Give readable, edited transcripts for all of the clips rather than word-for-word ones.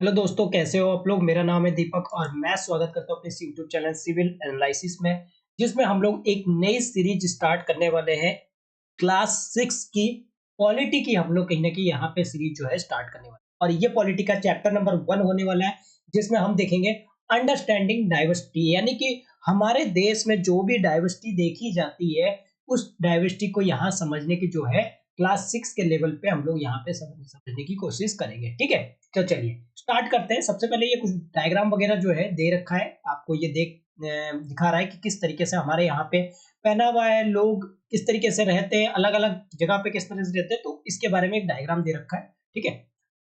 Hello दोस्तों, कैसे हो आप लोग। मेरा नाम है दीपक और मैं स्वागत करता हूँ अपने इस यूट्यूब चैनल सिविल एनालिसिस में, जिसमें हम लोग एक नई सीरीज स्टार्ट करने वाले हैं। क्लास 6 की पॉलिटी की हम लोग कहीं ना कहीं यहाँ पे सीरीज जो है स्टार्ट करने वाले हैं। और ये पॉलिटी का चैप्टर नंबर 1 होने वाला है, जिसमें हम देखेंगे अंडरस्टैंडिंग डाइवर्सिटी, यानी कि हमारे देश में जो भी डाइवर्सिटी देखी जाती है उस डाइवर्सिटी को यहाँ समझने की जो है क्लास 6 के लेवल पे हम लोग यहाँ पे समझने की कोशिश करेंगे। ठीक है, तो चलिए स्टार्ट करते हैं। सबसे पहले ये कुछ डायग्राम वगैरह जो है दे रखा है आपको, ये दिखा रहा है कि किस तरीके से हमारे यहाँ पे पहना हुआ है, लोग किस तरीके से रहते हैं, अलग अलग जगह पे किस तरह से रहते हैं, तो इसके बारे में एक डायग्राम दे रखा है। ठीक है,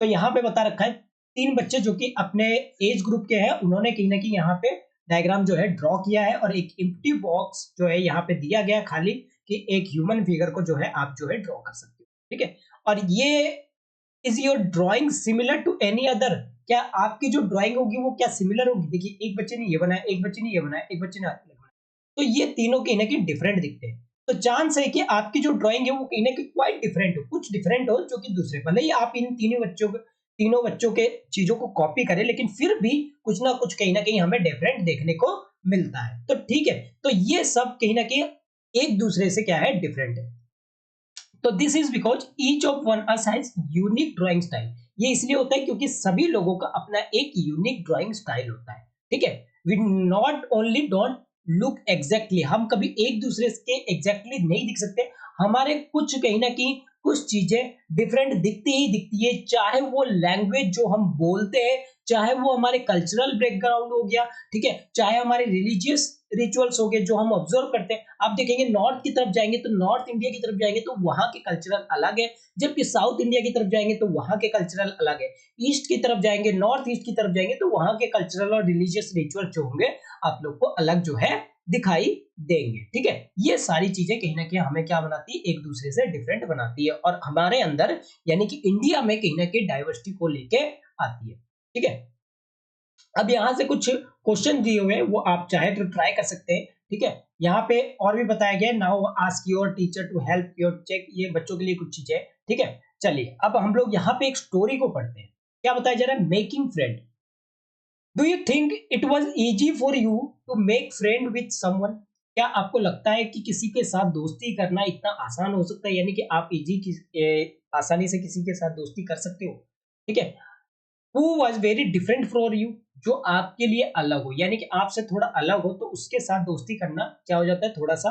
तो यहाँ पे बता रखा है 3 बच्चे जो कि अपने एज ग्रुप के हैं, उन्होंने कहीं ना कहीं यहाँ पे डायग्राम जो है ड्रॉ किया है और एक एम्प्टी बॉक्स जो है यहाँ पे दिया गया खाली, कि एक ह्यूमन फिगर को जो है आप जो है ड्रॉ कर सकते हो। ठीक है, और ये is your drawing similar to any other, क्या आपकी जो ड्राइंग होगी वो क्या सिमिलर होगी। देखिए, एक बच्चे ने ये बनाया, एक बच्चे ने ये बनाया, एक बच्चे ने ये बनाया, तो ये तीनों कहीं ना कहीं डिफरेंट दिखते हैं। तो चांस है कि आपकी जो ड्राइंग है वो कहीं ना कहीं क्वाइट डिफरेंट हो, कुछ डिफरेंट हो जो कि दूसरे, भले ही आप इन तीनों बच्चों के चीजों को कॉपी करें, लेकिन फिर भी कुछ ना कुछ कहीं ना कहीं हमें डिफरेंट देखने को मिलता है। तो ठीक है, तो ये सब कहीं ना कहीं एक दूसरे से क्या है, डिफरेंट है। तो this is because each of one us has unique drawing style. ये इसलिए होता है क्योंकि सभी लोगों का अपना एक यूनिक ड्राइंग स्टाइल होता है। ठीक है, we not only don't look exactly, हम कभी एक दूसरे के एग्जैक्टली नहीं दिख सकते। हमारे कुछ कहीं ना कहीं कुछ चीजें डिफरेंट दिखती ही दिखती है, चाहे वो लैंग्वेज जो हम बोलते हैं, चाहे वो हमारे कल्चरल बैकग्राउंड हो गया, ठीक है, चाहे हमारे रिलीजियस रिचुअल्स हो गए जो हम ऑब्जर्व करते हैं। आप देखेंगे नॉर्थ की तरफ जाएंगे तो नॉर्थ इंडिया की तरफ जाएंगे तो वहां के कल्चरल अलग है, जबकि साउथ इंडिया की तरफ जाएंगे तो वहां के कल्चरल अलग है। ईस्ट की तरफ जाएंगे, नॉर्थ ईस्ट की तरफ जाएंगे तो वहां के कल्चरल और रिलीजियस रिचुअल जो होंगे आप लोग को अलग जो है दिखाई देंगे। ठीक है, ये सारी चीजें कहीं ना कहीं हमें क्या बनाती है, एक दूसरे से डिफरेंट बनाती है और हमारे अंदर यानी कि इंडिया में कहीं ना कहीं डाइवर्सिटी को लेके आती है। ठीक है, अब यहाँ से कुछ क्वेश्चन दिए हुए हैं, वो आप चाहे तो ट्राई कर सकते हैं। ठीक है, यहाँ पे और भी बताया गया है, now ask your teacher to help your check, ये बच्चों के लिए कुछ चीजें। ठीक है, चलिए अब हम लोग यहाँ पे एक स्टोरी को पढ़ते हैं। क्या बताया जा रहा है, making friend. Do you think it was easy for you to make friend with someone. क्या आपको लगता है कि किसी के साथ दोस्ती करना इतना आसान हो सकता है, यानी कि आप आसानी से किसी के साथ दोस्ती कर सकते हो। ठीक है, who was very different for you, जो आपके लिए अलग हो, यानी कि आपसे थोड़ा अलग हो, तो उसके साथ दोस्ती करना क्या हो जाता है, थोड़ा सा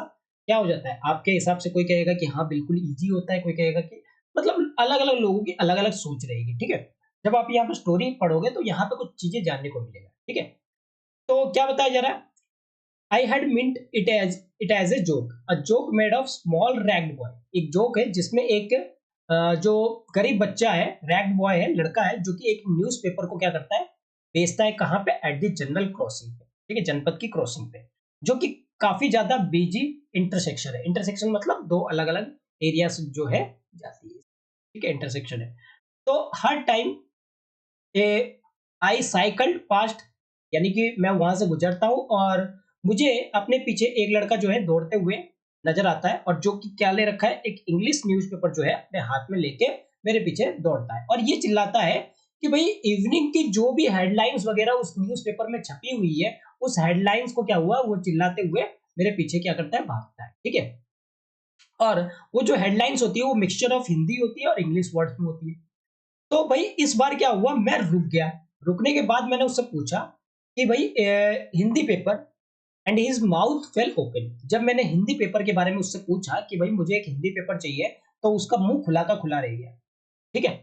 क्या हो जाता है आपके हिसाब से। कोई कहेगा कि हाँ बिल्कुल इजी होता है, कोई कहेगा कि मतलब अलग अलग लोगों की अलग अलग सोच रहेगी। ठीक है, जब आप यहाँ पे स्टोरी पढ़ोगे तो यहाँ पे कुछ चीजें जानने को मिलेगा। ठीक है, तो क्या बताया जा रहा है, I had meant it as a joke, a joke made of small ragged boy. एक जोक है जिसमें एक जो गरीब बच्चा है, रैग्ड बॉय है, लड़का है, जो कि एक न्यूज़पेपर को क्या करता है, बेचता है कहाँ पे, एट द जनरल क्रॉसिंग पे। ठीक है, जनपद की क्रॉसिंग पे, जो कि काफी ज्यादा बिजी इंटरसेक्शन है। इंटरसेक्शन मतलब दो अलग अलग एरियाज जो है जाती है। ठीक है, इंटरसेक्शन है। तो हर टाइम ए आई साइकिल्ड पास्ट, यानी कि मैं वहां से गुजरता हूं और मुझे अपने पीछे एक लड़का जो है दौड़ते हुए नजर आता है, और जो कि क्या ले रखा है, एक इंग्लिश न्यूज़पेपर जो है अपने हाथ में लेके मेरे पीछे दौड़ता है और ये चिल्लाता है कि भाई इवनिंग की जो भी हेडलाइंस वगैरह उस न्यूज़पेपर में छपी हुई है, उस हेडलाइंस को क्या हुआ, वो चिल्लाते हुए मेरे पीछे क्या करता है, भागता है। ठीक है, और वो जो हेडलाइंस होती है वो मिक्सचर ऑफ हिंदी होती है और इंग्लिश वर्ड्स में होती है। तो भाई इस बार क्या हुआ, मैं रुक गया। रुकने के बाद मैंने उससे पूछा कि भाई Hindi paper, and his mouth fail open. जब मैंने हिंदी पेपर के बारे में उससे पूछा कि भाई मुझे एक हिंदी पेपर चाहिए, तो उसका मुंह खुला का खुला रह गया। ठीक है,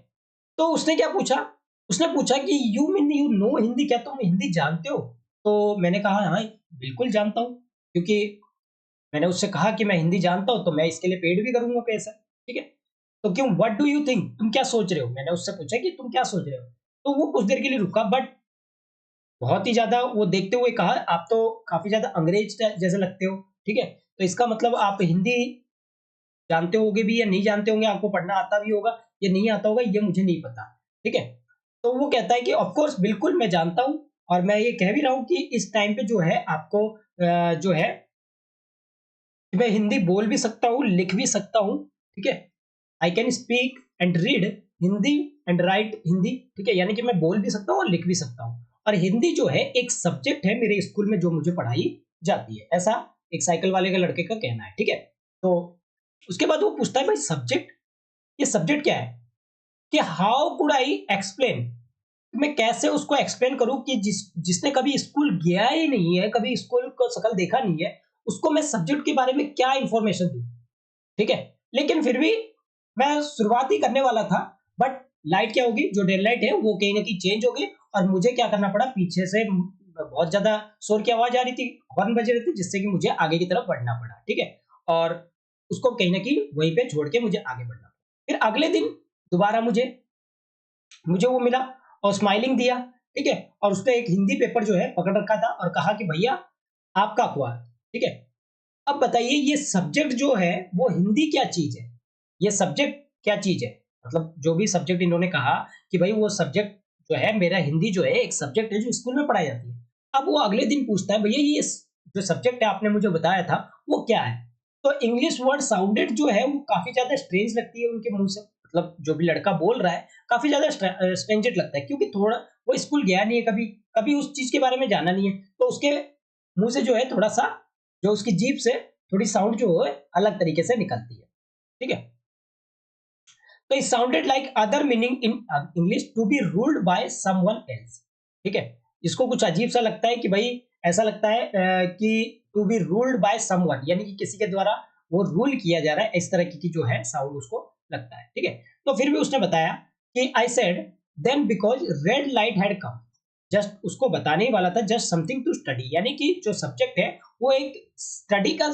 तो उसने क्या पूछा, उसने पूछा कि you mean you know Hindi, क्या तुम हिंदी जानते हो। तो मैंने कहा हाँ बिल्कुल जानता हूँ, क्योंकि मैंने उससे कहा कि मैं हिंदी जानता हूँ तो मैं इसके लिए पेड भी करूंगा पैसा। ठीक है, तो क्यों, व्हाट डू यू थिंक, तुम क्या सोच रहे हो, मैंने उससे पूछा कि तुम क्या सोच रहे हो। तो वो कुछ देर के लिए रुका, बट बहुत ही ज्यादा वो देखते हुए कहा, आप तो काफी ज्यादा अंग्रेज जैसे लगते हो। ठीक है, तो इसका मतलब आप हिंदी जानते होगे भी या नहीं जानते होंगे, आपको पढ़ना आता भी होगा या नहीं आता होगा, ये मुझे नहीं पता। ठीक है, तो वो कहता है कि ऑफ कोर्स बिल्कुल मैं जानता हूँ, और मैं ये कह भी रहा हूँ कि इस टाइम पे जो है आपको जो है मैं हिंदी बोल भी सकता हूँ, लिख भी सकता हूँ। ठीक है, I can speak and read, Hindi and right Hindi, ठीक है, यानी कि मैं बोल भी सकता हूँ और लिख भी सकता हूँ। और हिंदी जो है एक सब्जेक्ट है मेरे स्कूल में जो मुझे पढ़ाई जाती है, ऐसा एक साइकिल वाले के लड़के का कहना है, ठीक है। तो उसके बाद वो पूछता है भाई सब्जेक्ट, ये सब्जेक्ट क्या है, कि हाउ कुड आई एक्सप्लेन, मैं कैसे उसको एक्सप्लेन करूं कि जिसने कभी स्कूल गया ही नहीं है, कभी स्कूल को शकल देखा नहीं है, उसको मैं सब्जेक्ट के बारे में क्या इंफॉर्मेशन दूं, ठीक है। लेकिन फिर भी मैं शुरुआत ही करने वाला था, बट लाइट क्या होगी, जो डेड लाइट है वो कहीं ना कहीं चेंज हो गई, और मुझे क्या करना पड़ा, पीछे से बहुत ज्यादा शोर की आवाज आ रही थी, हॉर्न बज रहे थे, जिससे कि मुझे आगे की तरफ बढ़ना पड़ा, ठीक है। और उसको कहीं ना कहीं वहीं पे छोड़ के मुझे आगे बढ़ना पड़ा। फिर अगले दिन दोबारा मुझे मुझे वो मिला और स्माइलिंग दिया, ठीक है। और उसने एक हिंदी पेपर जो है पकड़ रखा था और कहा कि भैया आपका अखबार, ठीक है। अब बताइए ये सब्जेक्ट जो है वो हिंदी क्या चीज है, ये सब्जेक्ट क्या चीज है, मतलब जो भी सब्जेक्ट इन्होंने कहा कि भाई वो सब्जेक्ट जो है मेरा हिंदी जो है एक सब्जेक्ट है जो स्कूल में पढ़ाई जाती है। अब वो अगले दिन पूछता है भैया ये जो सब्जेक्ट है आपने मुझे बताया था वो क्या है। तो इंग्लिश वर्ड साउंडेड जो है वो काफी ज्यादा स्ट्रेंज लगती है उनके मुंह से, मतलब जो भी लड़का बोल रहा है काफी ज्यादा स्ट्रेंजेड लगता है, क्योंकि थोड़ा वो स्कूल गया नहीं है, कभी कभी उस चीज के बारे में जाना नहीं है, तो उसके मुंह से जो है थोड़ा सा, जो उसकी जीभ से थोड़ी साउंड जो है अलग तरीके से निकलती है, ठीक है। तो it sounded like other meaning in English to be ruled by someone else, ठीक है। इसको कुछ अजीब सा लगता है कि भाई ऐसा लगता है कि to be ruled by someone, यानी कि किसी के द्वारा वो रूल किया जा रहा है, इस तरह की जो है साउंड उसको लगता है, ठीक है। तो फिर भी उसने बताया कि I said then because red light had come, just उसको बताने ही वाला था, जस्ट समथिंग टू स्टडी, यानी कि जो सब्जेक्ट है वो एक स्टडी का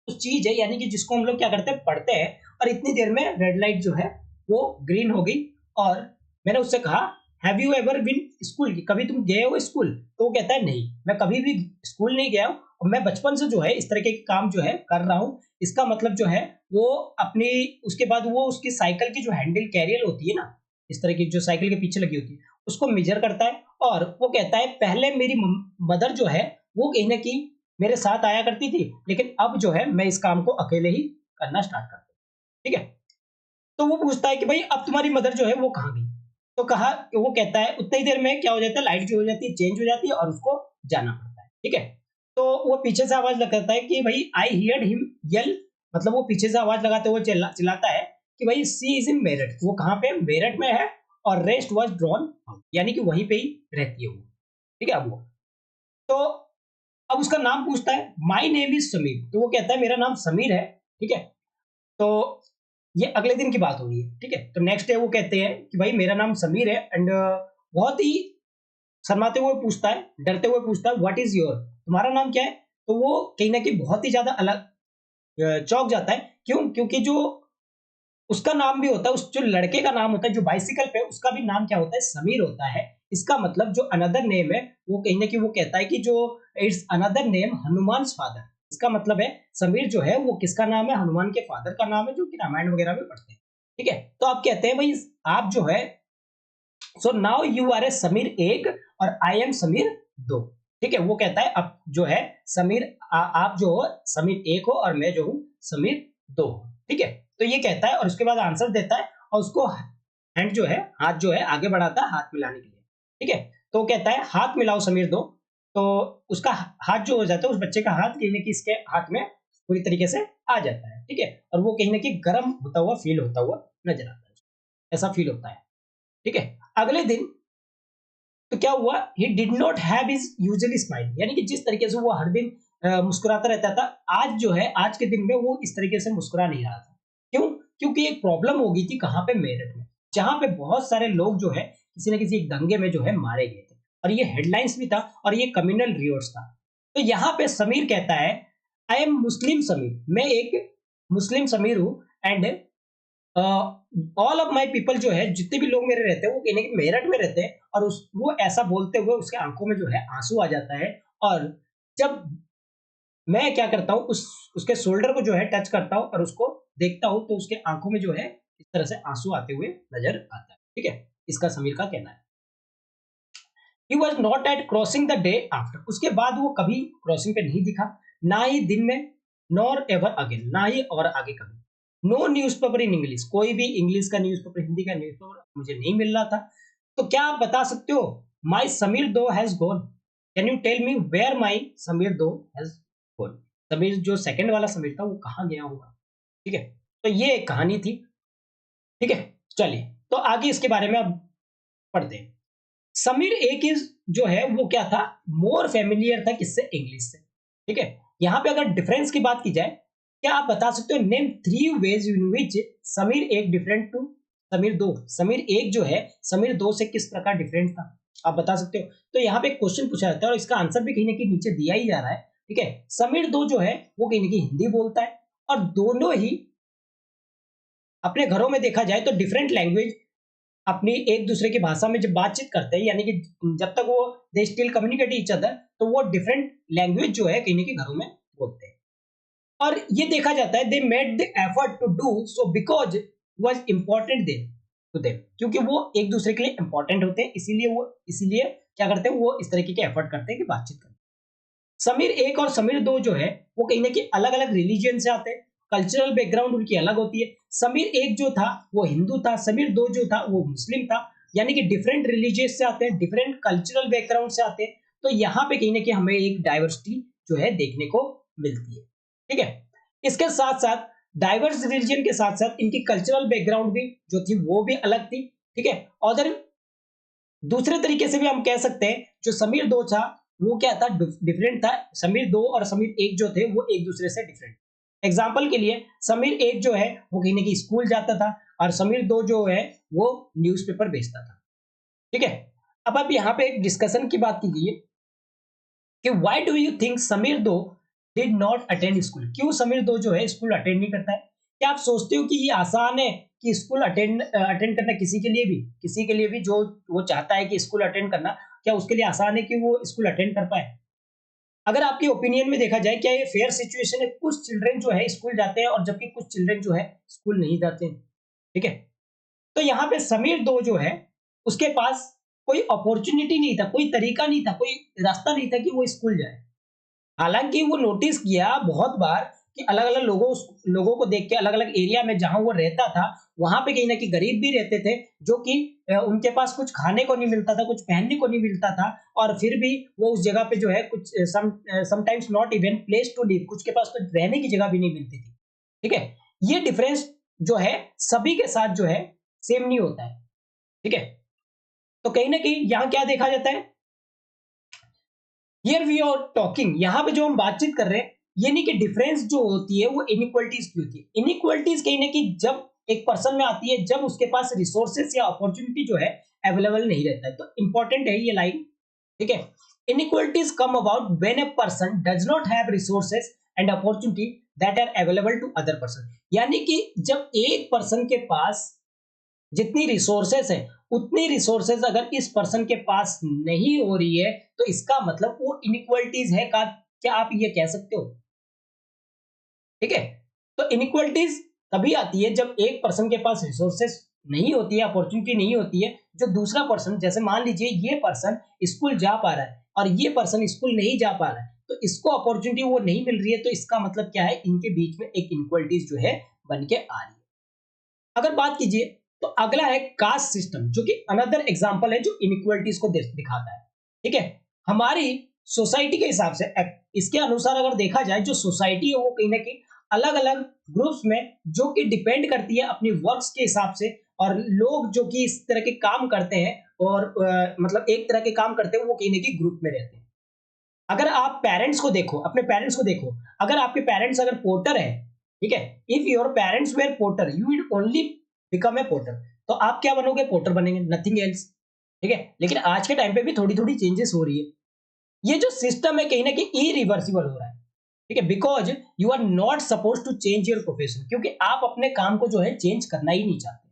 चीज है, यानी कि जिसको हम लोग क्या करते हैं पढ़ते हैं, और इतनी देर में रेड लाइट जो है वो ग्रीन हो गई। और मैंने उससे कहा have you ever been school, कभी तुम गए हो स्कूल, तो वो कहता है नहीं मैं कभी भी स्कूल नहीं गया हूँ, और मैं बचपन से जो है इस तरह के काम जो है कर रहा हूँ। इसका मतलब जो है वो अपनी, उसके बाद वो उसकी साइकिल की जो हैंडल कैरियल होती है ना, इस तरह की जो साइकिल के पीछे लगी होती है, उसको मेजर करता है। और वो कहता है पहले मेरी मदर जो है वो कहीं ना कहीं मेरे साथ आया करती थी, लेकिन अब जो है मैं इस काम को अकेले ही करना स्टार्ट करता हूँ, ठीक है। तो वो पूछता है कि भाई अब तुम्हारी मदर जो है वो कहाँ गई, तो कहा, वो कहता है उतनी ही देर में क्या हो जाता है, लाइट जो हो जाती है चेंज हो जाती है और उसको जाना पड़ता है, ठीक है। तो वो पीछे से आवाज लगाता है कि भाई आई हियर हिम यल, मतलब वो पीछे से आवाज लगाते हुए चिल्लाता है कि भाई सी इज इन मेरठ, वो कहाँ पे मेरठ में है, और रेस्ट वाज ड्रॉन आउट, यानी कि वहीं पे ही रहती है वो, ठीक है। अब वो, तो अब उसका नाम पूछता है, माई नेम इज समीर, तो वो कहता है मेरा नाम समीर है, ठीक है। तो ये अगले दिन की बात हो रही है, ठीक है। तो नेक्स्ट डे वो कहते हैं कि भाई मेरा नाम समीर है, एंड बहुत ही शर्माते हुए पूछता है, डरते हुए पूछता है व्हाट इज योर, तुम्हारा नाम क्या है। तो वो कहीं ना कहीं बहुत ही ज्यादा अलग चौंक जाता है, क्यों, क्योंकि जो उसका नाम भी होता है, उस जो लड़के का नाम होता है जो बाइसिकल पे, उसका भी नाम क्या होता है, समीर होता है। इसका मतलब जो अनदर नेम है, वो कहीं ना कहीं वो कहता है कि जो it's another name Hanuman father, इसका मतलब है समीर जो है वो किसका नाम है, हनुमान के फादर का नाम है, जो कि रामायण वगैरह में पढ़ते हैं, ठीक है। तो आप कहते हैं भाई आप जो है, so now you R A Sameer एक और आई एम समीर दो, ठीक है। वो कहता है अब जो है समीर आप जो हो समीर एक हो और मैं जो हूँ समीर दो हूँ, ठीक है। तो ये कहता है और उसके बाद आंसर देता है, और उसको हैंड जो है, हाथ जो है आगे बढ़ाता है हाथ मिलाने के लिए, ठीक है। तो वो कहता है हाथ मिलाओ समीर दो, तो उसका हाथ जो हो जाता है, उस बच्चे का हाथ कहीं ना कहीं इसके हाथ में पूरी तरीके से आ जाता है, ठीक है। और वो कहीं ना कहीं गर्म होता हुआ फील होता हुआ नजर आता है, ऐसा फील होता है, ठीक है। अगले दिन तो क्या हुआ, he did not have his usually smile, यानी कि जिस तरीके से वो हर दिन मुस्कुराता रहता था, आज जो है आज के दिन में वो इस तरीके से मुस्कुरा नहीं रहा था। क्यों, क्योंकि एक प्रॉब्लम हो गई थी कहाँ पे, मेरठ में, जहां पे बहुत सारे लोग जो है किसी न किसी एक दंगे में जो है मारे गए थे, और ये हेडलाइंस भी था और ये कम्युनल रिवॉर्ड्स था। तो यहाँ पे समीर कहता है आई एम मुस्लिम समीर, मैं एक मुस्लिम समीर हूँ, and all of my people जो है जितने भी लोग मेरे रहते हैं वो कहीं ना कहीं मेरठ में रहते हैं, और वो ऐसा बोलते हुए उसके आंखों में जो है आंसू आ जाता है। और जब मैं क्या करता हूँ, उसके शोल्डर को जो है टच करता हूँ और उसको देखता हूँ, तो उसके आंखों में जो है इस तरह से आंसू आते हुए नजर आता है, ठीक है। इसका समीर का कहना है। He was not at crossing the day after, उसके बाद वो कभी क्रॉसिंग पे नहीं दिखा, ना ही दिन में, नॉर एवर अगेन, ना ही और आगे कभी। नो न्यूज़पेपर इन इंग्लिश, कोई भी इंग्लिश का न्यूज़पेपर, हिंदी का न्यूज़पेपर मुझे नहीं मिल रहा था। तो क्या आप बता सकते हो? My Sameer though has gone. Can you tell me where my Sameer though has gone? Sameer जो सेकंड वाला समीर था वो कहाँ गया होगा? ठीक है? तो ये एक कहानी थी। ठीक है? चलिए, तो आगे इसके बारे में अब पढ़ते हैं। समीर एक इज जो है वो क्या था, मोर फेमिलियर था किससे, इंग्लिश से। ठीक है, यहाँ पे अगर डिफरेंस की बात की जाए, क्या आप बता सकते हो नेम थ्री वेज इन विच समीर एक डिफरेंट टू समीर दो। समीर एक जो है समीर दो से किस प्रकार डिफरेंट था, आप बता सकते हो? तो यहाँ पे क्वेश्चन पूछा जाता है और इसका आंसर भी कहीं ना कहीं नीचे दिया ही जा रहा है। ठीक है, समीर दो जो है वो कहीं ना कहीं हिंदी बोलता है और दोनों ही अपने घरों में देखा जाए तो डिफरेंट लैंग्वेज अपनी एक दूसरे की भाषा में जब बातचीत करते हैं, यानी कि जब तक वो they still communicate each other, तो वो डिफरेंट लैंग्वेज जो है कहीं ना कहीं घरों में बोलते हैं। और ये देखा जाता है they made the effort to do so because was important they to them, क्योंकि वो एक दूसरे के लिए इंपॉर्टेंट होते हैं, इसीलिए क्या करते हैं, वो इस तरीके के एफर्ट करते हैं कि बातचीत करते हैं। समीर एक और समीर दो जो है वो कहीं ना कहीं अलग अलग रिलीजन से आते हैं, कल्चरल बैकग्राउंड उनकी अलग होती है। समीर एक जो था वो हिंदू था, समीर दो जो था वो मुस्लिम था, यानी कि डिफरेंट रिलीजियस से आते हैं, डिफरेंट कल्चरल बैकग्राउंड से आते हैं। तो यहाँ पे कहीं ना कहीं हमें एक डाइवर्सिटी जो है देखने को मिलती है। ठीक है, इसके साथ साथ डाइवर्स रिलीजन के साथ साथ इनकी कल्चरल बैकग्राउंड भी जो थी वो भी अलग थी। ठीक है, और दूसरे तरीके से भी हम कह सकते हैं जो समीर दो था वो क्या था, डिफरेंट था। समीर दो और समीर एक जो थे वो एक दूसरे से डिफरेंट। एग्जाम्पल के लिए समीर एक जो है वो कहीं ना कहीं स्कूल जाता था और समीर दो जो है वो न्यूज़पेपर बेचता था। ठीक है, अब आप यहाँ पे एक डिस्कशन की बात कीजिए कि why do you think Sameer दो डिड नॉट अटेंड स्कूल, क्यों समीर दो जो है स्कूल अटेंड नहीं करता है? क्या आप सोचते हो कि ये आसान है कि स्कूल अटेंड अटेंड करना किसी के लिए भी जो वो चाहता है कि स्कूल अटेंड करना, क्या उसके लिए आसान है कि वो स्कूल अटेंड कर पाए? अगर आपके ओपिनियन में देखा जाए क्या ये फेयर सिचुएशन है? कुछ चिल्ड्रन जो है स्कूल जाते हैं और जबकि कुछ चिल्ड्रन जो है स्कूल नहीं जाते हैं। ठीक है, तो यहाँ पे समीर दो जो है उसके पास कोई अपॉर्चुनिटी नहीं था, कोई तरीका नहीं था, कोई रास्ता नहीं था कि वो स्कूल जाए। हालांकि वो नोटिस किया बहुत बार कि अलग-अलग लोगों को देख के अलग-अलग एरिया में जहां वो रहता था, वहां पे कहीं ना कहीं गरीब भी रहते थे, जो कि उनके पास कुछ खाने को नहीं मिलता था, कुछ पहनने को नहीं मिलता था, और फिर भी वो उस जगह पे जो है कुछ sometimes not even place to live, कुछ के पास तो रहने की जगह भी नहीं मिलती थी। ठीक है, ये डिफरेंस जो है सभी के साथ जो है सेम नहीं होता है। ठीक है, तो कहीं ना कहीं यहाँ क्या देखा जाता है, हियर वी आर टॉकिंग, यहाँ पे जो हम बातचीत कर रहे हैं ये नहीं कि डिफरेंस जो होती है वो इनइक्वलिटीज की होती है। इनइक्वलिटीज कहीं ना कहीं जब एक पर्सन में आती है जब उसके पास रिसोर्सेस या अपॉर्चुनिटी जो है अवेलेबल नहीं रहता है, तो इंपॉर्टेंट है ये लाइन। ठीक है, inequalities come about when a person does not have resources and opportunity that are available to other person, यानी कि जब एक पर्सन के पास जितनी रिसोर्सेस है उतनी रिसोर्सेस अगर इस पर्सन के पास नहीं हो रही है तो इसका मतलब वो इनइक्वलिटीज है का, क्या आप ये कह सकते हो? ठीक है, तो इनइक्वलिटीज तभी आती है जब एक पर्सन के पास रिसोर्सेस नहीं होती है, अपॉर्चुनिटी नहीं होती है, जो दूसरा पर्सन, जैसे मान लीजिए ये पर्सन स्कूल जा पा रहा है और ये पर्सन स्कूल नहीं जा पा रहा है, तो इसको अपॉर्चुनिटी वो नहीं मिल रही है, तो इसका मतलब क्या है, इनके बीच में एक इनइक्वलिटीज जो है बन के आ रही है। अगर बात कीजिए तो अगला है कास्ट सिस्टम, जो कि अनदर एग्जांपल है जो इनइक्वलिटीज को दिखाता है। ठीक है, हमारी सोसाइटी के हिसाब से इसके अनुसार अगर देखा जाए जो सोसाइटी है वो कहीं ना कहीं अलग अलग ग्रुप्स में जो कि डिपेंड करती है अपनी वर्क्स के हिसाब से, और लोग जो कि इस तरह के काम करते हैं और मतलब एक तरह के काम करते हैं वो कहीं ना कहीं ग्रुप में रहते हैं। अगर आप पेरेंट्स को देखो, अपने पेरेंट्स को देखो, अगर आपके पेरेंट्स अगर पोर्टर है, ठीक है, if your parents were porter you will only become a porter, तो आप क्या बनोगे, पोर्टर बनेंगे, नथिंग एल्स। ठीक है, लेकिन आज के टाइम पे भी थोड़ी थोड़ी चेंजेस हो रही है। ये जो सिस्टम है कहीं ना कहीं इरिवर्सिबल हो रहा है। ठीक है, because you are not suppose to change your profession, क्योंकि आप अपने काम को जो है चेंज करना ही नहीं चाहते।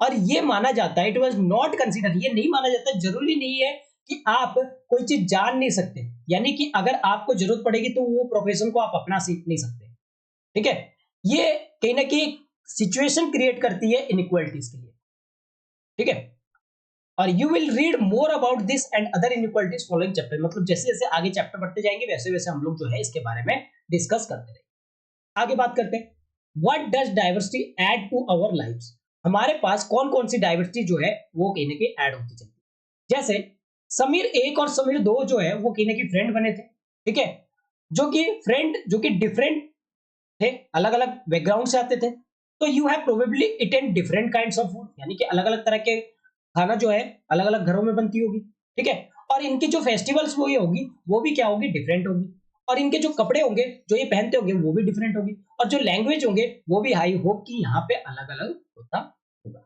और ये माना जाता है, इट वाज नॉट कंसीडर, ये नहीं माना जाता, जरूरी नहीं है कि आप कोई चीज जान नहीं सकते, यानी कि अगर आपको जरूरत पड़ेगी तो वो प्रोफेशन को आप अपना सीख नहीं सकते। ठीक है, ये कहीं ना कहीं सिचुएशन क्रिएट करती है इनइक्वालिटीज के लिए। ठीक है, और you will read more about this and other inequalities following chapter, मतलब जैसे जैसे आगे चैप्टर बढ़ते जाएंगे वैसे वैसे हम लोग जो है इसके बारे में डिस्कस करते रहेंगे। आगे बात करते हैं। What does diversity add to our lives, हमारे पास कौन कौन सी डाइवर्सिटी जो है वो कहीं ना कहीं ऐड होती चलती है। जैसे समीर एक और समीर दो जो है वो कहीं ना कहीं फ्रेंड बने थे, ठीक है, जो कि फ्रेंड जो कि डिफरेंट थे, अलग अलग बैकग्राउंड से आते थे। तो you have probably eaten different kinds of food, यानी कि अलग अलग तरह के खाना जो है अलग अलग घरों में बनती होगी, ठीक है। और इनकी जो फेस्टिवल्स वो ये होगी वो भी क्या होगी, डिफरेंट होगी। और इनके जो कपड़े होंगे जो ये पहनते होंगे वो भी डिफरेंट होगी। और जो लैंग्वेज होंगे वो भी आई होप कि यहाँ पे अलग अलग होता होगा,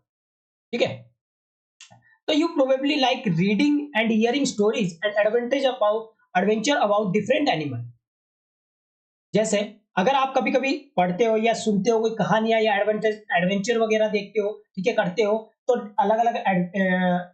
ठीक है। तो you probably like reading and hearing stories and adventure about different animal. जैसे अगर आप कभी कभी पढ़ते हो या सुनते हो कोई कहानियां या एडवेंचर एडवेंचर वगैरह देखते हो, ठीक है, करते हो, तो अलग अलग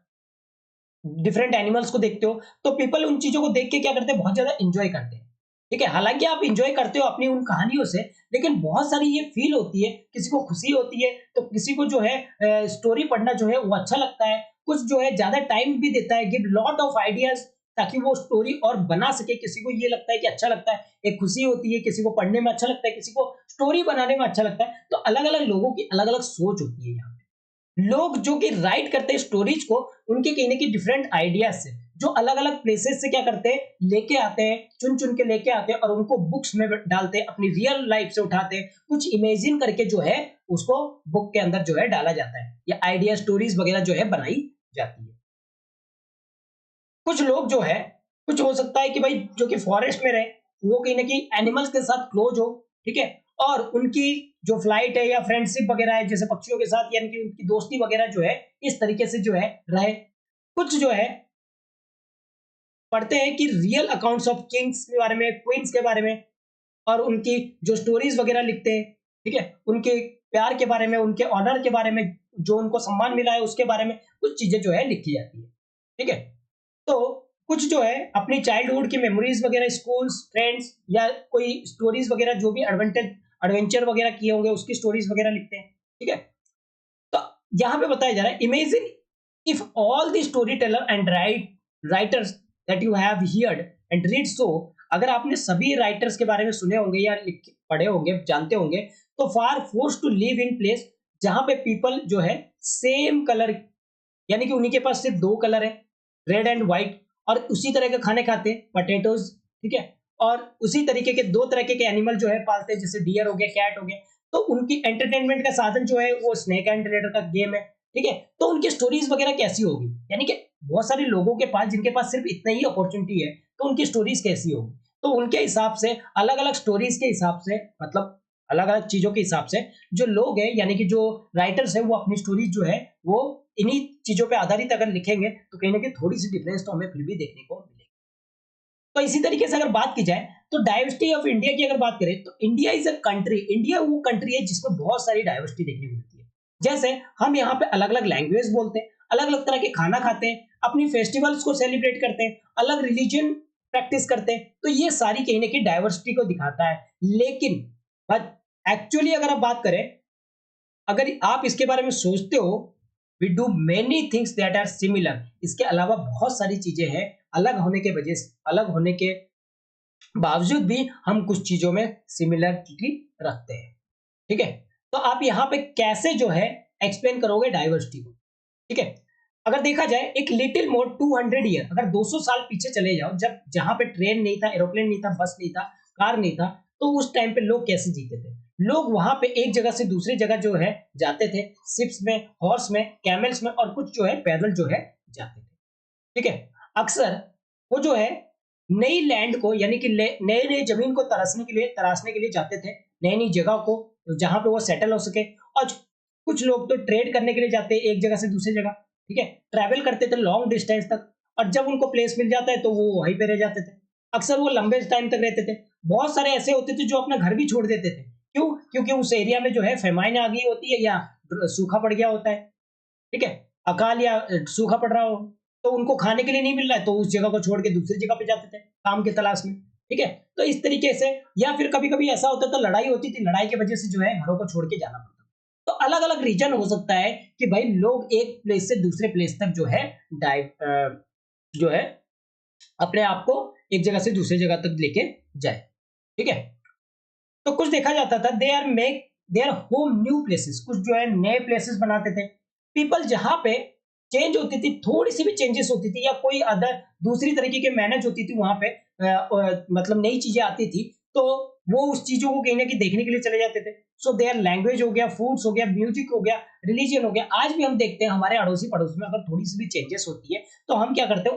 डिफरेंट एनिमल्स को देखते हो, तो पीपल उन चीजों को देख के क्या करते हैं, बहुत ज्यादा इंजॉय करते हैं, ठीक है। हालांकि आप इंजॉय करते हो अपनी उन कहानियों से, लेकिन बहुत सारी ये फील होती है, किसी को खुशी होती है, तो किसी को जो है स्टोरी पढ़ना जो है वो अच्छा लगता है, कुछ जो है ज्यादा टाइम भी देता है, गिव लॉट ऑफ आइडियाज ताकि वो स्टोरी और बना सके। किसी को ये लगता है कि अच्छा लगता है, एक खुशी होती है, किसी को पढ़ने में अच्छा लगता है, किसी को स्टोरी बनाने में अच्छा लगता है। तो अलग अलग लोगों की अलग अलग सोच होती है। यहाँ लोग जो कि राइट करते हैं स्टोरीज को, उनके कहीं ना कहीं डिफरेंट आइडियाज से, जो अलग अलग प्लेसेस से क्या करते हैं, लेके आते हैं, चुन चुन के लेके आते हैं और उनको बुक्स में डालते हैं, अपनी रियल लाइफ से उठाते हैं, कुछ इमेजिन करके जो है उसको बुक के अंदर जो है डाला जाता है, या आइडिया स्टोरीज वगैरह जो है बनाई जाती है। कुछ लोग जो है, कुछ हो सकता है कि भाई जो कि फॉरेस्ट में रहे, वो कहीं ना कहीं एनिमल्स के साथ क्लोज हो, ठीक है, और उनकी जो फ्लाइट है या फ्रेंडशिप वगैरह है जैसे पक्षियों के साथ, यानी कि उनकी दोस्ती वगैरह जो है इस तरीके से जो है रहे। कुछ जो है पढ़ते हैं कि रियल अकाउंट्स ऑफ किंग्स के बारे में, क्वींस के बारे में, और उनकी जो स्टोरीज वगैरह लिखते हैं, ठीक है, उनके प्यार के बारे में, उनके ऑनर के बारे में, जो उनको सम्मान मिला है उसके बारे में कुछ चीजें जो है लिखी जाती है, ठीक है। तो कुछ जो है अपनी चाइल्डहुड की मेमोरीज वगैरह, स्कूल्स, फ्रेंड्स, या कोई स्टोरीज वगैरह जो भी एडवेंचर वगैरह किए होंगे उसकी स्टोरीज वगैरह लिखते हैं, ठीक है। तो यहाँ पे बताया जा रहा है, imagine if all the story teller and writers that you have heard and read, so अगर आपने सभी राइटर्स के बारे में सुने होंगे या पढ़े होंगे, जानते होंगे, तो far force to live in place जहां पे पीपल जो है सेम कलर, यानी कि उन्हीं के पास सिर्फ दो कलर है, रेड एंड व्हाइट, और उसी तरह के खाने खाते हैं, पटेटोज, ठीक है, और उसी तरीके के दो तरह के एनिमल जो है पालते हैं, जैसे डियर हो गया, कैट हो गया। तो उनकी एंटरटेनमेंट का साधन जो है वो स्नेक एंड लेडर का गेम है, ठीक है। तो उनकी स्टोरीज वगैरह कैसी होगी, यानी कि बहुत सारे लोगों के पास जिनके पास सिर्फ इतना ही अपॉर्चुनिटी है, तो उनकी स्टोरीज कैसी होगी। तो उनके हिसाब से अलग अलग स्टोरीज के हिसाब से, मतलब अलग अलग चीजों के हिसाब से जो लोग हैं, यानी कि जो राइटर्स है, वो अपनी स्टोरीज जो है वो इन्हीं चीजों पे आधारित अगर लिखेंगे, तो कहीं ना कहीं थोड़ी सी डिफरेंस तो हमें फिर भी देखने को मिलेगी। तो इसी तरीके से अगर बात की जाए, तो डाइवर्सिटी ऑफ इंडिया की अगर बात करें, तो India is a country, India वो कंट्री है जिसमें बहुत सारी डाइवर्सिटी देखने को मिलती है। जैसे हम यहाँ पे अलग अलग लैंग्वेज बोलते हैं, अलग अलग तरह के खाना खाते हैं, अपनी फेस्टिवल्स को सेलिब्रेट करते हैं, अलग रिलीजन प्रैक्टिस करते हैं, तो ये सारी कहीं ना कहीं डाइवर्सिटी को दिखाता है। लेकिन एक्चुअली अगर आप बात करें, अगर आप इसके बारे में सोचते हो, we do many things that are similar, इसके अलावा बहुत सारी चीजें हैं, अलग होने के वजह से, अलग होने के बावजूद भी हम कुछ चीजों में सिमिलरिटी रखते हैं, ठीक है। तो आप यहाँ पे कैसे जो है एक्सप्लेन करोगे डाइवर्सिटी को, ठीक है। अगर देखा जाए एक लिटिल मोर 200 ईयर, अगर 200 साल पीछे चले जाओ, जब जहां पे ट्रेन नहीं था, एरोप्लेन नहीं था, बस नहीं था, कार नहीं था, तो उस टाइम पे लोग कैसे जीते थे। लोग वहां पे एक जगह से दूसरी जगह जो है जाते थे, शिप्स में, हॉर्स में, कैमल्स में, और कुछ जो है पैदल जो है जाते थे, ठीक है। अक्सर वो जो है नई लैंड को, यानी कि नए नए जमीन को तराशने के लिए जाते थे, नई नई जगह को जहां पे वो सेटल हो सके। और कुछ लोग तो ट्रेड करने के लिए जाते हैं एक जगह से दूसरी जगह, ठीक है, ट्रैवल करते थे लॉन्ग डिस्टेंस तक, और जब उनको प्लेस मिल जाता है तो वो वहीं पे रह जाते थे। अक्सर वो लंबे टाइम तक रहते थे। बहुत सारे ऐसे होते थे जो अपना घर भी छोड़ देते थे, क्यों, क्योंकि उस एरिया में जो है फेमाइन आ गई होती है, या सूखा पड़ गया होता है, ठीक है, अकाल या सूखा पड़ रहा हो, तो उनको खाने के लिए नहीं मिल रहा है, तो उस जगह को छोड़ के दूसरी जगह पे जाते थे काम की तलाश में, ठीक है। तो इस तरीके से, या फिर कभी कभी ऐसा होता था लड़ाई होती थी, लड़ाई की वजह से जो है घरों को छोड़ के जाना पड़ता। तो अलग अलग रीजन हो सकता है कि भाई लोग एक प्लेस से दूसरे प्लेस तक जो है जो है अपने आप को एक जगह से दूसरी जगह तक लेके जाए, ठीक है। तो कुछ देखा जाता था, देयर होम न्यू प्लेसेस, कुछ जो है नए प्लेसेस बनाते थे। पीपल जहाँ पे चेंज होती थी, थोड़ी सी भी चेंजेस होती थी या कोई अदर दूसरी तरीके के मैनेज होती थी वहां पे, मतलब नई चीजें आती थी, तो वो उस चीजों को कहीं ना कहीं देखने के लिए चले जाते थे। सो देयर लैंग्वेज हो गया, फूड्स हो गया, म्यूजिक हो गया, रिलीजन हो गया। आज भी हम देखते हैं हमारे अड़ोसी पड़ोस में अगर थोड़ी सी भी चेंजेस होती है तो हम क्या करते हैं,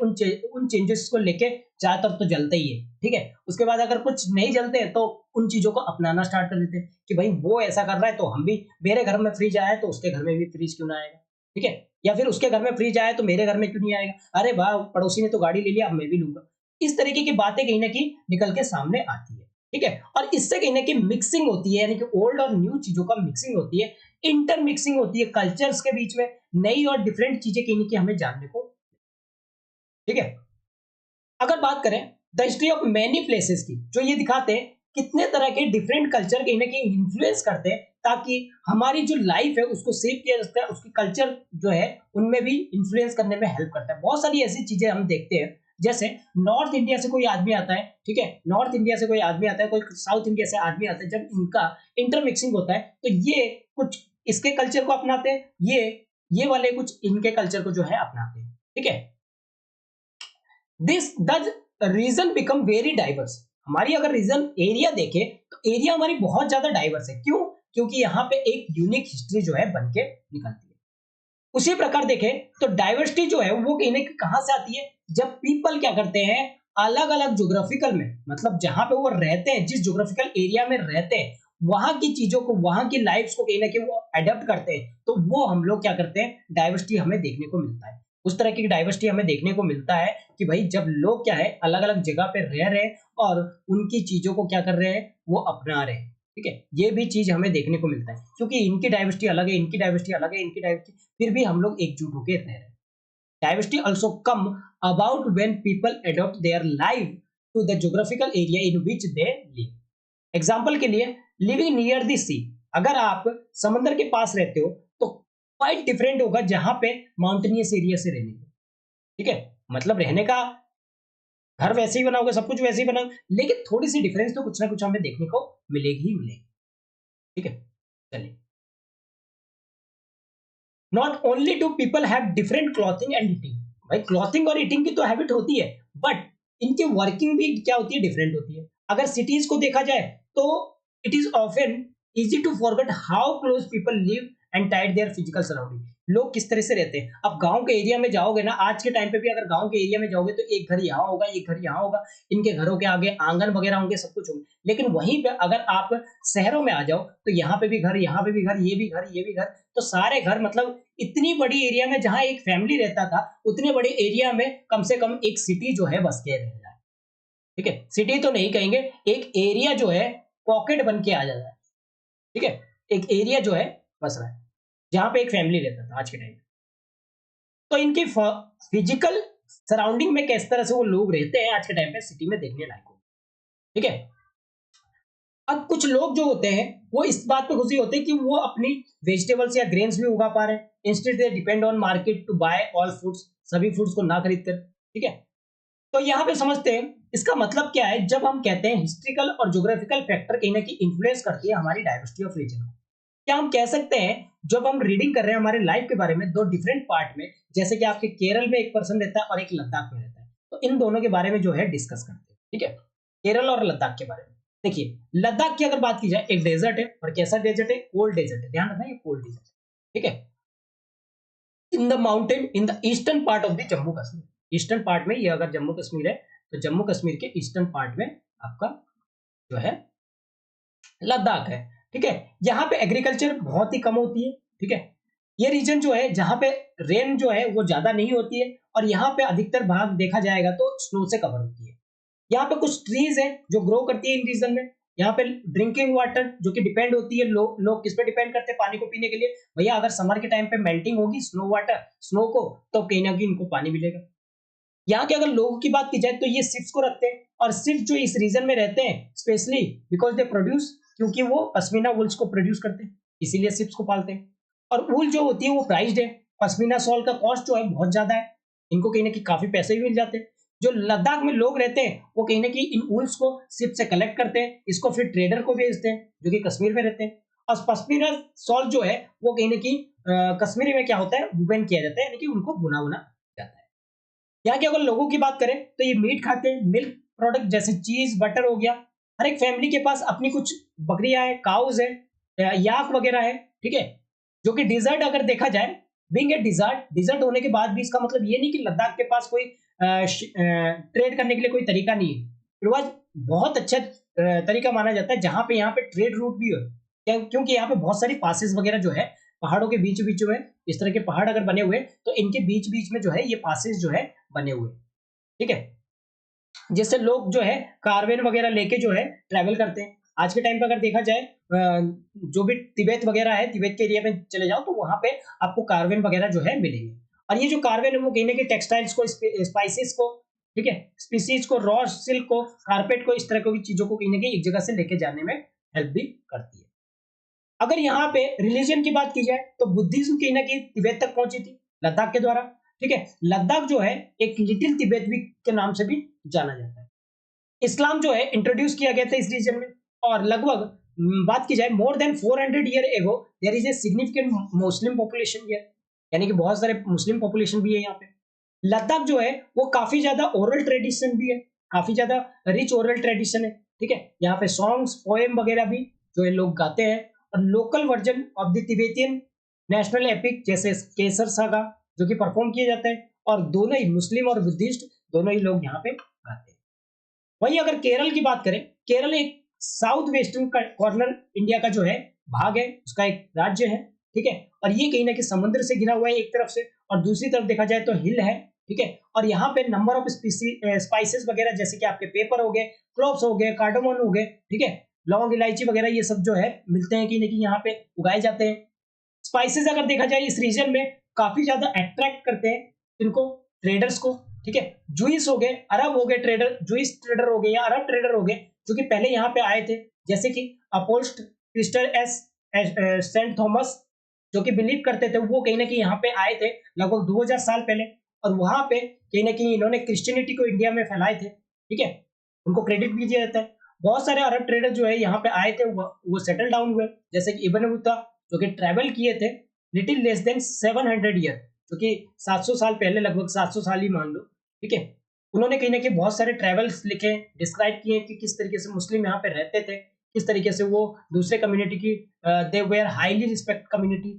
उन चेंजेस को लेके ज्यादातर तो जलते ही है, ठीक है। उसके बाद अगर कुछ नहीं जलते हैं तो उन चीजों को अपनाना स्टार्ट कर देते हैं कि भाई वो ऐसा कर रहा है तो हम भी, मेरे घर में फ्रिज आया तो उसके घर में भी फ्रिज क्यों ना आएगा, ठीक है। या फिर उसके घर में फ्रिज आया तो मेरे घर में क्यों नहीं आएगा, अरे वाह पड़ोसी ने तो गाड़ी ले लिया, अब मैं भी लूंगा। इस तरीके की बातें कहीं ना कहीं निकल के सामने आती है, ठीक है। और इससे कहीं ना कहीं मिक्सिंग होती है, यानी कि ओल्ड और न्यू चीजों का मिक्सिंग होती है, इंटर मिक्सिंग होती है कल्चर्स के बीच में, नई और डिफरेंट चीजें कहीं ना कहीं हमें जानने को, ठीक है। अगर बात करें the history of many places की, जो ये दिखाते हैं कितने तरह के डिफरेंट कल्चर कहीं ना कहीं इन्फ्लुएंस करते हैं, ताकि हमारी जो लाइफ है उसको सेव किया जा सकता है, उसकी कल्चर जो है उनमें भी इन्फ्लुएंस करने में हेल्प करता है। बहुत सारी ऐसी चीजें हम देखते हैं, जैसे नॉर्थ इंडिया से कोई आदमी आता है, ठीक है, नॉर्थ इंडिया से कोई आदमी आता है, कोई साउथ इंडिया से आदमी आता है, जब इनका इंटरमिक्सिंग होता है तो ये कुछ इसके कल्चर को अपनाते हैं, ये वाले कुछ इनके कल्चर को जो है अपनाते हैं, ठीक है। This does region become very diverse. हमारी अगर रीजन एरिया देखे तो एरिया हमारी बहुत ज्यादा डाइवर्स है। क्यों? क्योंकि यहाँ पे एक यूनिक हिस्ट्री जो है बन के निकलती है। उसी प्रकार देखें तो डाइवर्सिटी जो है वो कहीं ना कहां से आती है, जब पीपल क्या करते हैं, अलग अलग जोग्राफिकल में, मतलब जहां पे वो रहते हैं, जिस जोग्राफिकल एरिया में रहते हैं, वहां की चीजों को, वहां की लाइफ्स को कहीं ना कहीं वो अडेप्ट करते हैं, तो वो हम लोग क्या करते हैं, डाइवर्सिटी हमें देखने को मिलता है। उस तरह की डाइवर्सिटी हमें देखने को मिलता है कि भाई जब लोग क्या है अलग अलग जगह पे रह रहे हैं और उनकी चीजों को क्या कर रहे हैं, वो अपना रहे हैं, ठीक है। ये भी चीज हमें देखने को मिलता है, क्योंकि इनकी डाइवर्सिटी अलग है, इनकी डाइवर्सिटी अलग है, इनकी डाइवर्सिटी, फिर भी हम लोग एकजुट होकर रह रहे हैं। Diversity also come about when people adopt their life to the geographical area in which they live. Example के लिए, लिविंग नियर द सी, अगर आप समंदर के पास रहते हो तो क्वाइट डिफरेंट होगा जहां पे माउंटेनियस एरिया से रहने को, ठीक है। मतलब रहने का घर वैसे ही बनाओगे, सब कुछ वैसे ही बनाओगे, लेकिन थोड़ी सी डिफरेंस तो कुछ ना कुछ हमें देखने को मिलेगी ही मिलेगी, ठीक है। चलिए, not only to people have different clothing and eating. भाई क्लॉथिंग और ईटिंग की तो हैबिट होती है, बट इनकी वर्किंग भी क्या होती है, डिफरेंट होती है। अगर सिटीज को देखा जाए तो it is often easy to forget how close people live and tied their physical surrounding. लोग किस तरह से रहते हैं। अब गांव के एरिया में जाओगे ना, आज के टाइम पे भी अगर गांव के एरिया में जाओगे तो एक घर यहाँ होगा, एक घर यहाँ होगा, इनके घरों के आगे आंगन वगैरह होंगे, सब कुछ होंगे। लेकिन वहीं पे अगर आप शहरों में आ जाओ तो यहाँ पे भी घर, यहाँ पे भी घर, ये भी घर, ये भी घर, तो सारे घर, मतलब इतनी बड़ी एरिया में जहां एक फैमिली रहता था, उतने बड़े एरिया में कम से कम एक सिटी जो है बस के रह जाए, ठीक है। सिटी तो नहीं कहेंगे, एक एरिया जो है पॉकेट बन के आ जाता है, ठीक है। एक एरिया जो है बस रहा है जहां पे एक फैमिली रहता था आज के टाइम। तो इनकी फिजिकल सराउंडिंग में किस तरह से वो लोग रहते हैं आज के टाइम पे सिटी में देखने लायक हो, ठीक है। अब कुछ लोग जो होते हैं वो इस बात पे खुशी होते हैं कि वो अपनी वेजिटेबल्स या ग्रेन्स भी उगा पा रहे हैं, instead they depend on market to buy all foods, सभी फूड्स को ना खरीद कर, ठीक है। तो यहाँ पे समझते हैं इसका मतलब क्या है, जब हम कहते हैं हिस्ट्रिकल और ज्योग्राफिकल फैक्टर कहीं ना कहीं इन्फ्लुएंस करती है हमारी डाइवर्सिटी ऑफ रीजन को। क्या हम कह सकते हैं जब हम रीडिंग कर रहे हैं हमारे लाइफ के बारे में दो डिफरेंट पार्ट में, जैसे कि आपके केरल में एक पर्सन रहता है और एक लद्दाख में रहता है, तो इन दोनों के बारे में जो है डिस्कस करते हैं, ठीक है। केरल और लद्दाख के बारे में देखिए, लद्दाख की अगर बात की जाए, एक डेजर्ट है, और कैसा डेजर्ट है, कोल्ड डेजर्ट है, ध्यान रखना ये कोल्ड डेजर्ट है, ठीक है। In the mountain in the eastern part of the Jammu Kashmir, eastern part में, ये अगर जम्मू कश्मीर है तो जम्मू कश्मीर के ईस्टर्न पार्ट में आपका जो है लद्दाख है, ठीक है। यहाँ पे एग्रीकल्चर बहुत ही कम होती है, ठीक है। ये रीजन जो है जहाँ पे रेन जो है वो ज्यादा नहीं होती है, और यहाँ पे अधिकतर भाग देखा जाएगा तो स्नो से कवर होती है। यहाँ पे कुछ ट्रीज है जो ग्रो करती है इन रीजन में। यहाँ पे ड्रिंकिंग वाटर जो कि डिपेंड होती है, लोग किस पे डिपेंड करते हैं पानी को पीने के लिए, भैया अगर समर के टाइम पे मेल्टिंग होगी स्नो वाटर, स्नो को, तो कहीं ना कहीं इनको पानी मिलेगा। यहाँ के अगर लोगों की बात की जाए तो ये शिप्स को रखते हैं, और शिप्स जो इस रीजन में रहते हैं स्पेशली बिकॉज दे प्रोड्यूस, क्योंकि वो पश्मीना वुल्स को प्रोड्यूस करते हैं, इसीलिए शिप्स को पालते हैं। और वूल जो होती है वो प्राइस्ड है, पश्मीना सॉल का कॉस्ट जो है बहुत ज्यादा है, इनको कहीं ना कहीं काफी पैसे भी मिल जाते हैं। जो लद्दाख में लोग रहते हैं वो कहीं ना कहीं इन वूल्स को शिप से कलेक्ट करते हैं, इसको फिर ट्रेडर को बेचते हैं जो कि कश्मीर में रहते हैं, और पश्मीना शॉल जो है वो कहीं ना कहीं कश्मीरी में क्या होता है, वुवन किया जाता है, यानी कि उनको बुना बुना जाता है। यहाँ के अगर लोगों की बात करें तो ये मीट खाते हैं, मिल्क प्रोडक्ट जैसे चीज बटर हो गया। हर एक फैमिली के पास अपनी कुछ बकरियां हैं, काउज है, याक वगैरह है, ठीक है। जो कि डिजर्ट अगर देखा जाए, बीइंग ए डिजर्ट, डिजर्ट होने के बाद भी इसका मतलब ये नहीं कि लद्दाख के पास कोई ट्रेड करने के लिए कोई तरीका नहीं है। इट वॉज बहुत अच्छा तरीका माना जाता है जहां पे यहाँ पे ट्रेड रूट भी हो, क्योंकि यहाँ पे बहुत सारी पासेस वगैरह जो है पहाड़ों के बीच बीच में, इस तरह के पहाड़ अगर बने हुए तो इनके बीच बीच में जो है ये पासेस जो है बने हुए, ठीक है, जिससे लोग जो है कारवेन वगैरह लेके जो है ट्रैवल करते हैं। आज के टाइम पे अगर देखा जाए जो भी तिब्बत वगैरह है, तिब्बत के एरिया में चले जाओ तो वहां पे आपको कारवेन वगैरह जो है मिलेंगे। और ये जो कारवेन है वो कहीं ना कहीं टेक्सटाइल्स को, स्पाइसेस को, ठीक है, स्पीसीज को, रॉ सिल्क को, कारपेट को, इस तरह की चीजों को कहीं ना कहीं एक जगह से लेके जाने में हेल्प भी करती है। अगर यहाँ पे रिलीजन की बात की जाए तो बुद्धिज्म कहीं ना कहीं तिब्बत तक पहुंची थी लद्दाख के द्वारा, ठीक है। लद्दाख जो है एक लिटिल तिब्बत भी के नाम से भी जाना जाता है। इस्लाम जो है इंट्रोड्यूस किया गया था इस रीजन में, और लगभग बात की जाए more than 400 year ago there is a significant Muslim population here, यानी कि बहुत सारे मुस्लिम पॉपुलेशन भी है यहाँ पे। लद्दाख जो है वो काफी ज्यादा ओरल ट्रेडिशन भी है, काफी ज्यादा रिच ओरल ट्रेडिशन है, ठीक है। यहाँ पे सॉन्ग्स, पोएम वगैरह भी जो है लोग गाते हैं, और local version of the Tibetan national epic जैसे केसर सागा जो कि परफॉर्म किया जाता है, और दोनों ही मुस्लिम और बुद्धिस्ट दोनों ही लोग यहाँ पे गाते हैं। वहीं अगर केरल की बात करें, केरल एक साउथ वेस्टर्न कॉर्नर इंडिया का जो है भाग है, उसका एक राज्य है, ठीक है। और ये कहीं ना कहीं समुद्र से घिरा हुआ है एक तरफ से, और दूसरी तरफ देखा जाए तो हिल है, ठीक है। और यहाँ पे नंबर ऑफ स्पाइसेस वगैरह जैसे कि आपके पेपर हो गए, क्लोव्स हो गए, कार्डोमन हो गए, ठीक है, लौंग इलायची वगैरह, ये सब जो है मिलते हैं कहीं ना कहीं यहाँ पे उगाए जाते हैं। स्पाइसेस अगर देखा जाए इस रीजन में काफी ज्यादा अट्रैक्ट करते हैं इनको, ट्रेडर्स को, ठीक है। जुइस हो गए, अरब हो गए ट्रेडर, जुइस ट्रेडर हो गए या अरब ट्रेडर हो गए जो कि पहले यहाँ पे आए थे, जैसे कि अपोस्ट क्रिस्टल एस सेंट थॉमस, जो कि बिलीव करते थे, वो कहीं ना कहीं यहाँ पे आए थे लगभग 2000 साल पहले, और वहां पे कहीं ना कहीं इन्होंने क्रिश्चियनिटी को इंडिया में फैलाए थे, ठीक है, उनको क्रेडिट भी दिया जाता है। बहुत सारे अरब ट्रेडर जो है यहाँ पे आए थे, वो सेटल डाउन हुए, जैसे कि इब्न बतूता जो कि ट्रैवल किए थे लिटिल लेस देन 700 ईयर, जो कि 700 साल पहले, लगभग 700 साल ही मान लो, ठीक है। उन्होंने कहीं ना कहीं बहुत सारे ट्रैवल्स लिखे, डिस्क्राइब किए कि किस तरीके से मुस्लिम यहाँ पे रहते थे, किस तरीके से वो दूसरे कम्युनिटी की, they were highly respect community.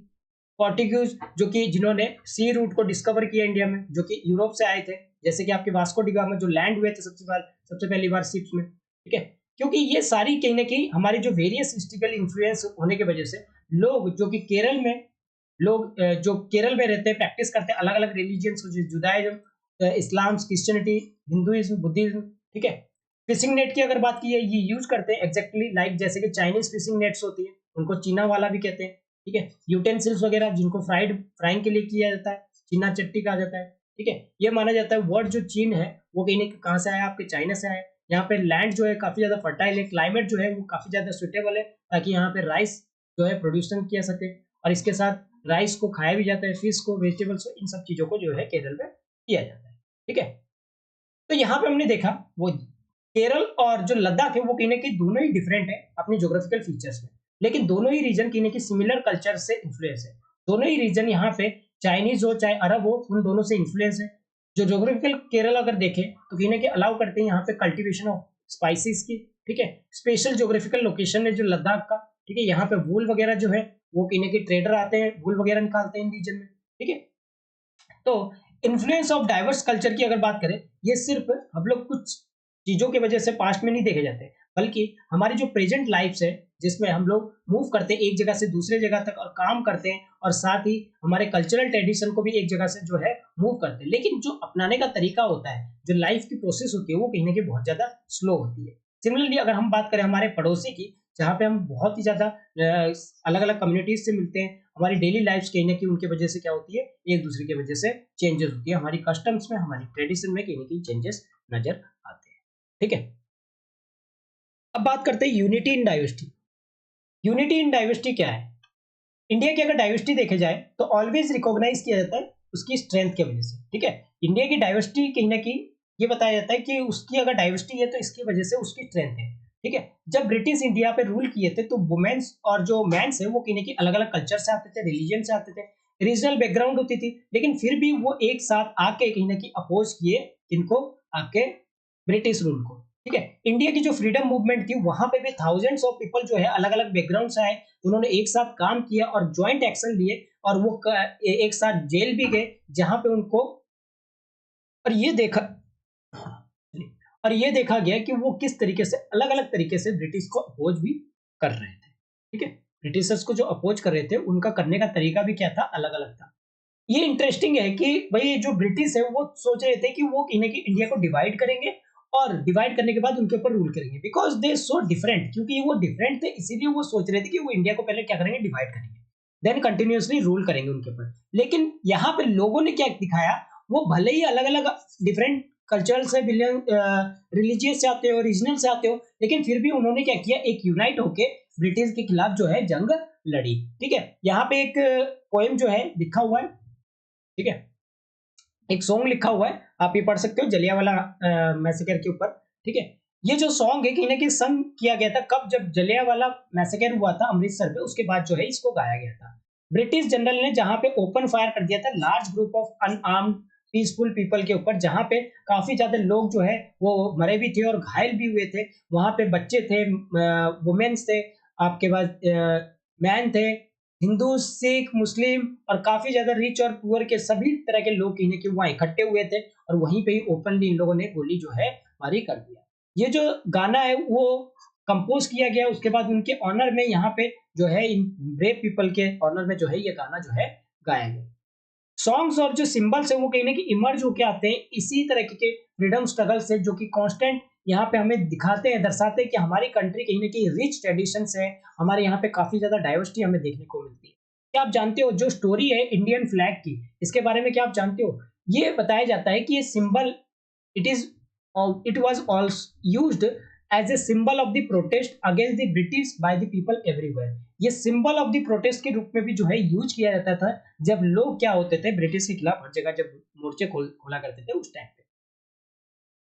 Portuguese जो कि जिन्होंने सी रूट को डिस्कवर किया इंडिया में, जो कि यूरोप से आए थे, जैसे कि आपके वास्को डी गामा जो लैंड हुए थे सबसे पहली बार शिप्स में, ठीक है। क्योंकि ये सारी कहीं ना कहीं हमारी जो वेरियस हिस्टोरिकल इन्फ्लुएंस होने की वजह से लोग जो कि केरल में, लोग जो केरल में रहते हैं, प्रैक्टिस करते हैं अलग अलग रिलीजियंस, जुदाइज्म, इस्लाम, क्रिश्चियनिटी, हिंदुइज्म, बुद्धिज्म, ठीक है। फिशिंग नेट की अगर बात की है, ये यूज करते हैं एग्जैक्टली लाइक जैसे कि चाइनीज फिशिंग नेट्स होती है, उनको चीना वाला भी कहते हैं, ठीक है। यूटेंसिल्स वगैरह जिनको फ्राइंग के लिए किया जाता है, चीना चट्टी कहा जाता है, ठीक है। ये माना जाता है वर्ड जो चीन है वो कहीं कहाँ से आया, आपके चाइना से आया। यहाँ पे लैंड जो है काफी ज्यादा फर्टाइल है, क्लाइमेट जो है वो काफी ज्यादा सुटेबल है, ताकि यहाँ पे राइस जो है प्रोड्यूसन किया सके, और इसके साथ राइस को खाया भी जाता है, फिश को, वेजिटेबल्स को, इन सब चीजों को जो है केरल में किया जाता है, ठीक है। तो यहाँ पे हमने देखा वो केरल और जो लद्दाख है वो कहीं ना कहीं दोनों ही डिफरेंट है अपनी ज्योग्राफिकल फीचर्स में, लेकिन दोनों ही रीजन कहीं ना कहीं सिमिलर कल्चर से इन्फ्लुएंस है। दोनों ही रीजन यहाँ पे चाइनीज हो चाहे अरब हो, उन दोनों से इन्फ्लुएंस है। जो ज्योग्राफिकल केरल अगर देखें तो कहीं ना कहीं अलाउ करते हैं यहाँ पे कल्टीवेशन ऑफ स्पाइसेस की, ठीक है। स्पेशल ज्योग्राफिकल लोकेशन है जो लद्दाख का, ठीक है। यहाँ पे वूल वगैरह जो है वो कहीं ना कहीं ट्रेडर आते हैं, वूल वगैरह निकालते हैं इन रीजन में, ठीक है। तो इन्फ्लुएंस ऑफ डाइवर्स कल्चर की अगर बात करें, ये सिर्फ हम लोग कुछ चीजों की वजह से पास्ट में नहीं देखे जाते, बल्कि हमारी जो प्रेजेंट लाइफ है जिसमें हम लोग मूव करते हैं एक जगह से दूसरे जगह तक और काम करते हैं, और साथ ही हमारे कल्चरल ट्रेडिशन को भी एक जगह से जो है मूव करते हैं, लेकिन जो अपनाने का तरीका होता है, जो लाइफ की प्रोसेस होती है, वो कहीं ना कहीं बहुत ज्यादा स्लो होती है। सिमिलरली अगर हम बात करें हमारे पड़ोसी की, जहाँ पे हम बहुत ही ज्यादा अलग अलग कम्युनिटीज से मिलते हैं, हमारी डेली लाइफ कहीं ना कहीं उनकी वजह से क्या होती है, एक दूसरे की वजह से चेंजेस होती है, हमारी कस्टम्स में, हमारी ट्रेडिशन में कहीं ना कहीं चेंजेस नजर आते हैं, ठीक है। अब बात करते हैं unity in diversity. Unity in diversity क्या है? इंडिया की अगर डाइवर्सिटी देखे जाए तो ऑलवेज रिकॉग्नाइज किया जाता है उसकी स्ट्रेंथ की वजह से, ठीक है। इंडिया की डाइवर्सिटी कहीं ना कहीं ये बताया जाता है कि उसकी अगर डाइवर्सिटी है तो इसकी वजह से उसकी स्ट्रेंथ है, ठीक है। जब ब्रिटिश इंडिया पे रूल किए थे तो वुमेन्स और जो मेंस है वो कहीं ना कहीं अलग अलग कल्चर से आते थे, रिलीजन से आते थे, रीजनल बैकग्राउंड होती थी, लेकिन फिर भी वो एक साथ आके कहीं ना कहीं अपोज किए इनको, आपके ब्रिटिश रूल को। ठीक है। इंडिया की जो फ्रीडम मूवमेंट थी वहां पे भी थाउजेंड्स ऑफ पीपल जो है अलग अलग बैकग्राउंड से आए, उन्होंने एक साथ काम किया और ज्वाइंट एक्शन लिए, और वो एक साथ जेल भी गए, जहां पे उनको और ये देखा और ये देखा गया कि वो किस तरीके से अलग अलग तरीके से ब्रिटिश को अपोज भी कर रहे थे। ठीक है। ब्रिटिशर्स को जो अपोज कर रहे थे उनका करने का तरीका भी क्या था, अलग अलग था। ये इंटरेस्टिंग है कि भाई जो ब्रिटिश है वो सोच रहे थे कि वो कहीं ना कहीं इंडिया को डिवाइड करेंगे, और डिवाइड करने के बाद उनके ऊपर रूल करेंगे, बिकॉज दे सो डिफरेंट, क्योंकि वो डिफरेंट थे इसीलिए वो सोच रहे थे कि वो इंडिया को पहले क्या करेंगे, डिवाइड करेंगे, देन कंटिन्यूअसली रूल करेंगे उनके ऊपर। लेकिन यहाँ पे लोगों ने क्या दिखाया, वो भले ही अलग अलग डिफरेंट कल्चरल से, रिलीजियस से आते हो, रीजनल से आते हो, लेकिन फिर भी उन्होंने क्या किया, एक यूनाइट होके ब्रिटिश के खिलाफ जो है जंग लड़ी। ठीक है। यहाँ पे एक पोएम जो है लिखा हुआ है, ठीक है, एक सॉन्ग लिखा हुआ है, आप ये पढ़ सकते हो जलियांवाला मैसेकर के ऊपर। ठीक है। ये जो सॉन्ग है कहीं ना कहीं सन किया गया था कब, जब जलियांवाला मैसेकर हुआ था अमृतसर में, उसके बाद जो है इसको गाया गया था। ब्रिटिश जनरल ने जहां पे ओपन फायर कर दिया था large group of unarmoured peaceful people के ऊपर, जहां पे काफी ज्यादा लोग जो है वो मरे भी थे और घायल भी हुए थे। वहां पे बच्चे थे, वुमेन्स थे, आपके पास मैन थे, हिंदू, सिख, मुस्लिम और काफी ज्यादा रिच और पुअर के सभी तरह के लोग कहीं ना कहीं वहां इकट्ठे हुए थे, और वहीं पे ही ओपनली इन लोगों ने गोली जो है मारी कर दिया। ये जो गाना है वो कंपोज किया गया, उसके बाद उनके ऑनर में यहाँ पे जो है इन ब्रेव पीपल के ऑनर में जो है ये गाना जो है गाया गया। सॉन्ग्स और जो सिंबल्स है वो कहीं ना कहीं इमर्ज होके आते हैं इसी तरह के फ्रीडम स्ट्रगल से, जो कि कांस्टेंट यहाँ पे हमें दिखाते हैं, दर्शाते हैं कि हमारी कंट्री कहीं ना कहीं रिच ट्रेडिशन है, हमारे यहाँ पे काफी ज्यादा डाइवर्सिटी हमें देखने को मिलती है। क्या आप जानते हो जो स्टोरी है इंडियन फ्लैग की, इसके बारे में क्या आप जानते हो? ये बताया जाता है कि ये symbol, it is it was also used as a symbol of the protest against the British by the people everywhere। ये सिंबल ऑफ द प्रोटेस्ट के रूप में भी जो है यूज किया जाता था, जब लोग क्या होते थे ब्रिटिश के खिलाफ हर जगह जब मोर्चे खोला करते थे उस टाइम पे।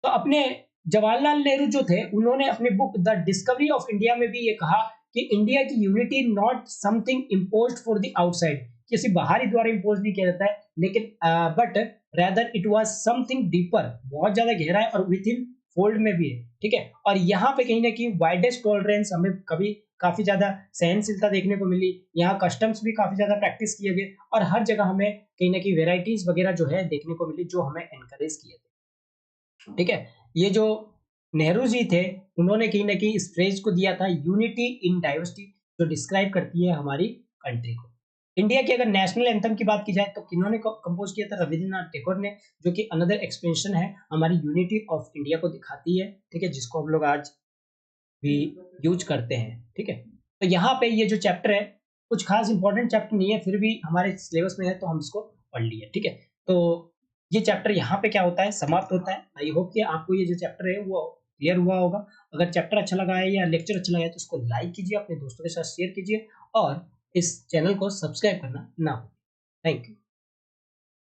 तो अपने जवाहरलाल नेहरू जो थे उन्होंने अपनी book the discovery of India में भी ये कहा कि इंडिया की unity not something imposed for the outside, किसी बाहरी द्वारा इम्पोज नहीं किया जाता है, लेकिन but rather it was something deeper, बहुत ज्यादा गहरा है और विद इन फोल्ड में भी है। ठीक है। और यहाँ पे कहीं ना कहीं वाइडेस्ट टॉलरेंस हमें कभी काफी ज्यादा सहनशीलता देखने को मिली, यहाँ कस्टम्स भी काफी ज्यादा प्रैक्टिस किए गए, और हर जगह हमें कहीं ना कहीं वेराइटीज वगैरह जो है देखने को मिली, जो हमें एनकरेज किए थे। ठीक है। ये जो नेहरू जी थे उन्होंने कहीं ना कहीं इस फ्रेज को दिया था, यूनिटी इन डाइवर्सिटी, जो डिस्क्राइब करती है हमारी कंट्री को। इंडिया की अगर नेशनल एंथम की बात की जाए तो किन्होंने कंपोज किया था? रविंद्रनाथ टैगोर ने, जो कि अनदर एक्सपेंशन है, हमारी यूनिटी ऑफ इंडिया को दिखाती है। ठीक है। जिसको हम लोग आज भी यूज करते हैं। ठीक है। तो यहाँ पे ये जो चैप्टर है कुछ खास इंपॉर्टेंट चैप्टर नहीं है, फिर भी हमारे सिलेबस में है तो हम इसको पढ़ लिए। ठीक है। तो ये चैप्टर यहाँ पे क्या होता है, समाप्त होता है। आई होप कि आपको ये जो चैप्टर है वो क्लियर हुआ होगा। अगर चैप्टर अच्छा लगा है या लेक्चर अच्छा लगा है तो इसको लाइक कीजिए, अपने दोस्तों के साथ शेयर कीजिए, और इस चैनल को सब्सक्राइब करना ना भूलिए। Thank you.